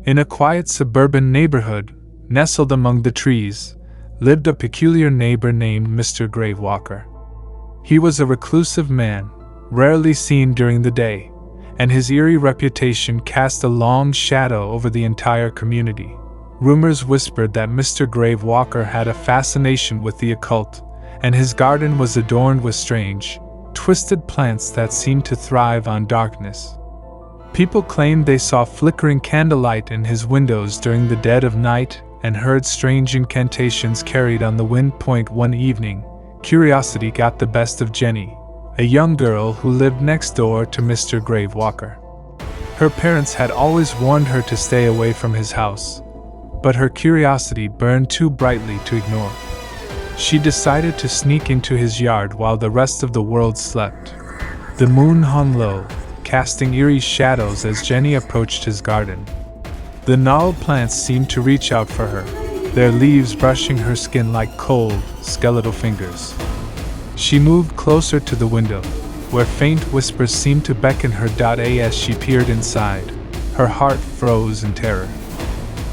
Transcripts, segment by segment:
In a quiet suburban neighborhood, nestled among the trees, lived a peculiar neighbor named Mr. Gravewalker. He was a reclusive man, rarely seen during the day, and his eerie reputation cast a long shadow over the entire community. Rumors whispered that Mr. Gravewalker had a fascination with the occult, and his garden was adorned with strange, twisted plants that seemed to thrive on darkness. People claimed they saw flickering candlelight in his windows during the dead of night and heard strange incantations carried on the wind. One evening, curiosity got the best of Jenny, a young girl who lived next door to Mr. Gravewalker. Her parents had always warned her to stay away from his house, but her curiosity burned too brightly to ignore. She decided to sneak into his yard while the rest of the world slept. The moon hung low, casting eerie shadows as Jenny approached his garden. The gnarled plants seemed to reach out for her, their leaves brushing her skin like cold, skeletal fingers. She moved closer to the window, where faint whispers seemed to beckon her. As she peered inside, her heart froze in terror.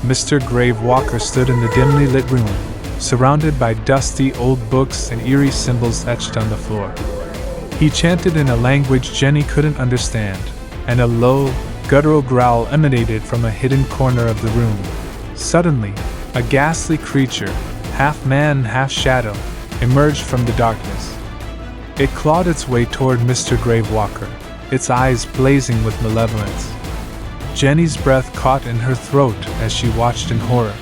Mr. Gravewalker stood in the dimly lit room, surrounded by dusty old books and eerie symbols etched on the floor. He chanted in a language Jenny couldn't understand, and a low, guttural growl emanated from a hidden corner of the room. Suddenly, a ghastly creature, half man, half shadow, emerged from the darkness. It clawed its way toward Mr. Gravewalker, its eyes blazing with malevolence. Jenny's breath caught in her throat as she watched in horror.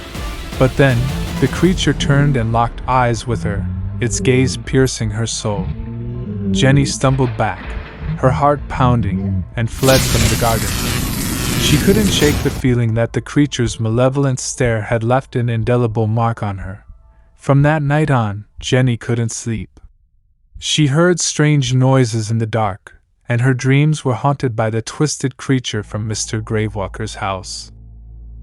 But then, the creature turned and locked eyes with her, its gaze piercing her soul. Jenny stumbled back, her heart pounding, and fled from the garden. She couldn't shake the feeling that the creature's malevolent stare had left an indelible mark on her. From that night on, Jenny couldn't sleep. She heard strange noises in the dark, and her dreams were haunted by the twisted creature from Mr. Gravewalker's house.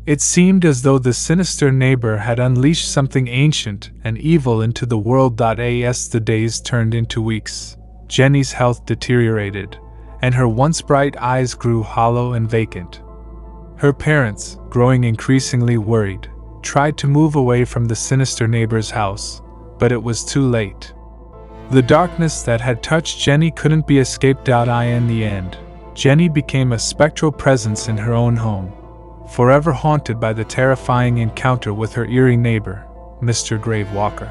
It seemed as though the sinister neighbor had unleashed something ancient and evil into the world. As the days turned into weeks, Jenny's health deteriorated, and her once bright eyes grew hollow and vacant. Her parents, growing increasingly worried, tried to move away from the sinister neighbor's house, but it was too late. The darkness that had touched Jenny couldn't be escaped. In the end, Jenny became a spectral presence in her own home, forever haunted by the terrifying encounter with her eerie neighbor, Mr. Gravewalker.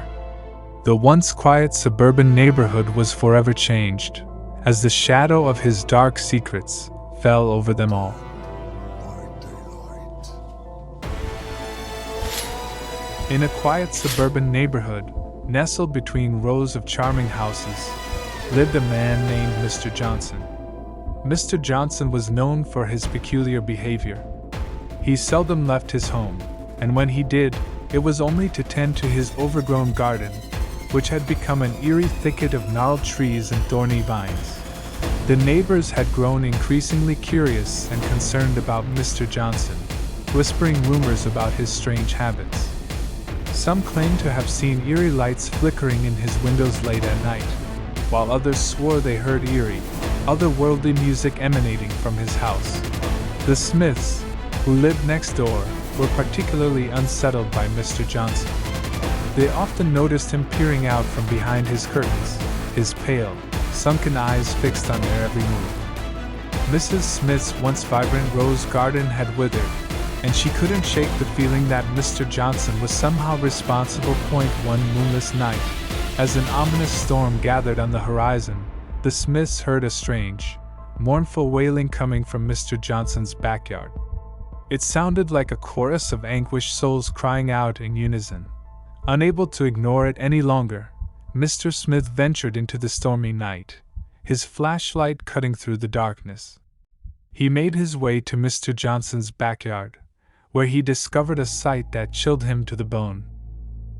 The once quiet suburban neighborhood was forever changed, as the shadow of his dark secrets fell over them all. In a quiet suburban neighborhood, nestled between rows of charming houses, lived a man named Mr. Johnson. Mr. Johnson was known for his peculiar behavior. He seldom left his home, and when he did, it was only to tend to his overgrown garden, which had become an eerie thicket of gnarled trees and thorny vines. The neighbors had grown increasingly curious and concerned about Mr. Johnson, whispering rumors about his strange habits. Some claimed to have seen eerie lights flickering in his windows late at night, while others swore they heard eerie, otherworldly music emanating from his house. The Smiths, who lived next door, were particularly unsettled by Mr. Johnson. They often noticed him peering out from behind his curtains, his pale, sunken eyes fixed on their every move. Mrs. Smith's once vibrant rose garden had withered, and she couldn't shake the feeling that Mr. Johnson was somehow responsible. One moonless night, as an ominous storm gathered on the horizon, the Smiths heard a strange, mournful wailing coming from Mr. Johnson's backyard. It sounded like a chorus of anguished souls crying out in unison. Unable to ignore it any longer, Mr. Smith ventured into the stormy night, his flashlight cutting through the darkness. He made his way to Mr. Johnson's backyard, where he discovered a sight that chilled him to the bone.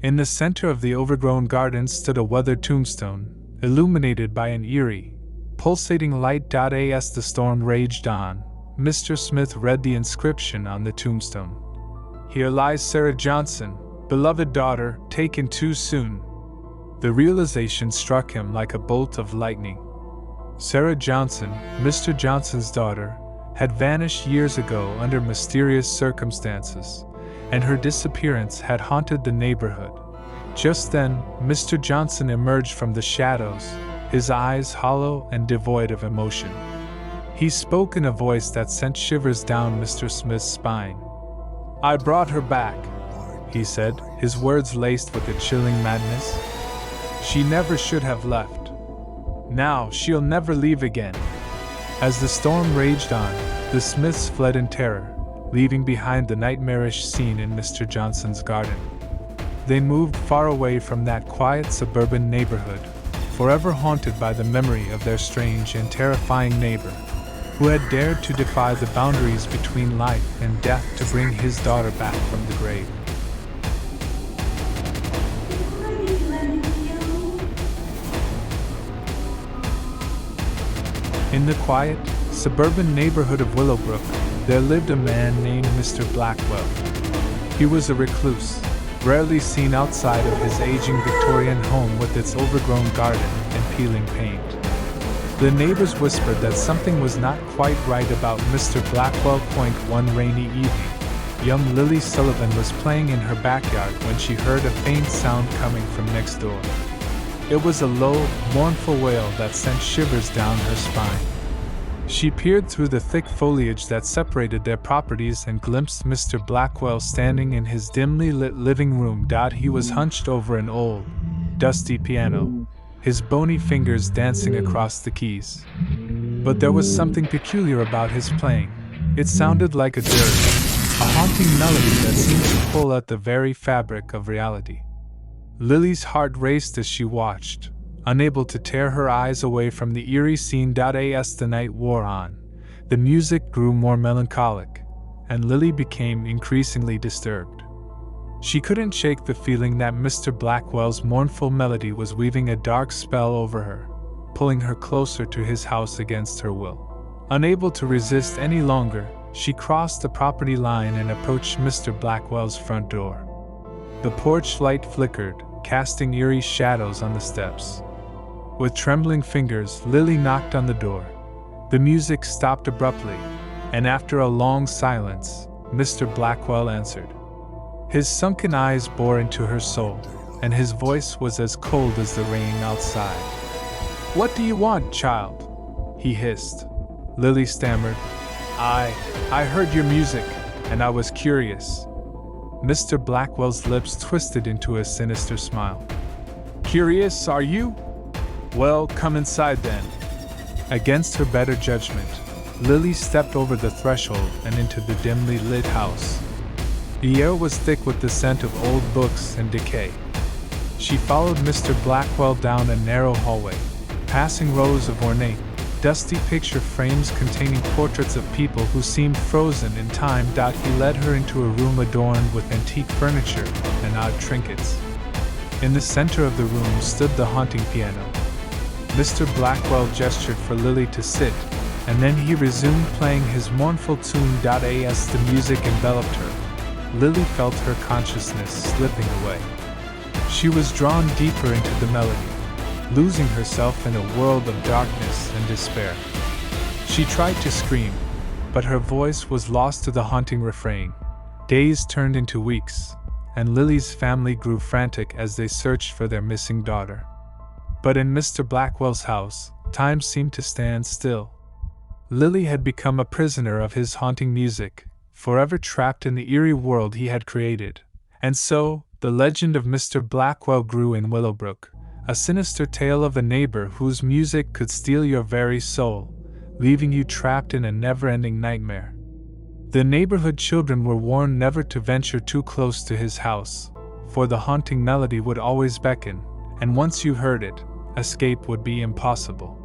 In the center of the overgrown garden stood a weathered tombstone, illuminated by an eerie, pulsating light. As the storm raged on, Mr. Smith read the inscription on the tombstone. "Here lies Sarah Johnson, beloved daughter, taken too soon." The realization struck him like a bolt of lightning. Sarah Johnson, Mr. Johnson's daughter, had vanished years ago under mysterious circumstances, and her disappearance had haunted the neighborhood. Just then, Mr. Johnson emerged from the shadows, his eyes hollow and devoid of emotion. He spoke in a voice that sent shivers down Mr. Smith's spine. "I brought her back," he said, his words laced with a chilling madness. "She never should have left. Now she'll never leave again." As the storm raged on, the Smiths fled in terror, leaving behind the nightmarish scene in Mr. Johnson's garden. They moved far away from that quiet suburban neighborhood, forever haunted by the memory of their strange and terrifying neighbor, who had dared to defy the boundaries between life and death to bring his daughter back from the grave. In the quiet, suburban neighborhood of Willowbrook, there lived a man named Mr. Blackwell. He was a recluse, rarely seen outside of his aging Victorian home with its overgrown garden and peeling paint. The neighbors whispered that something was not quite right about Mr. Blackwell. One rainy evening, young Lily Sullivan was playing in her backyard when she heard a faint sound coming from next door. It was a low, mournful wail that sent shivers down her spine. She peered through the thick foliage that separated their properties and glimpsed Mr. Blackwell standing in his dimly lit living room. He was hunched over an old, dusty piano, his bony fingers dancing across the keys. But there was something peculiar about his playing. It sounded like a dirge, a haunting melody that seemed to pull at the very fabric of reality. Lily's heart raced as she watched, unable to tear her eyes away from the eerie scene. As the night wore on, the music grew more melancholic, and Lily became increasingly disturbed. She couldn't shake the feeling that Mr. Blackwell's mournful melody was weaving a dark spell over her, pulling her closer to his house against her will. Unable to resist any longer, she crossed the property line and approached Mr. Blackwell's front door. The porch light flickered, casting eerie shadows on the steps. With trembling fingers, Lily knocked on the door. The music stopped abruptly, and after a long silence, Mr. Blackwell answered. His sunken eyes bore into her soul, and his voice was as cold as the rain outside. "What do you want, child?" he hissed. Lily stammered. I heard your music, and I was curious." Mr. Blackwell's lips twisted into a sinister smile. "Curious, are you? Well, come inside then." Against her better judgment, Lily stepped over the threshold and into the dimly lit house. The air was thick with the scent of old books and decay. She followed Mr. Blackwell down a narrow hallway, passing rows of ornate, dusty picture frames containing portraits of people who seemed frozen in time. He led her into a room adorned with antique furniture and odd trinkets. In the center of the room stood the haunting piano. Mr. Blackwell gestured for Lily to sit, and then he resumed playing his mournful tune. As the music enveloped her, Lily felt her consciousness slipping away. She was drawn deeper into the melody, losing herself in a world of darkness and despair. She tried to scream, but her voice was lost to the haunting refrain. Days turned into weeks, and Lily's family grew frantic as they searched for their missing daughter. But in Mr. Blackwell's house, time seemed to stand still. Lily had become a prisoner of his haunting music, forever trapped in the eerie world he had created. And so, the legend of Mr. Blackwell grew in Willowbrook, a sinister tale of a neighbor whose music could steal your very soul, leaving you trapped in a never-ending nightmare. The neighborhood children were warned never to venture too close to his house, for the haunting melody would always beckon, and once you heard it, escape would be impossible.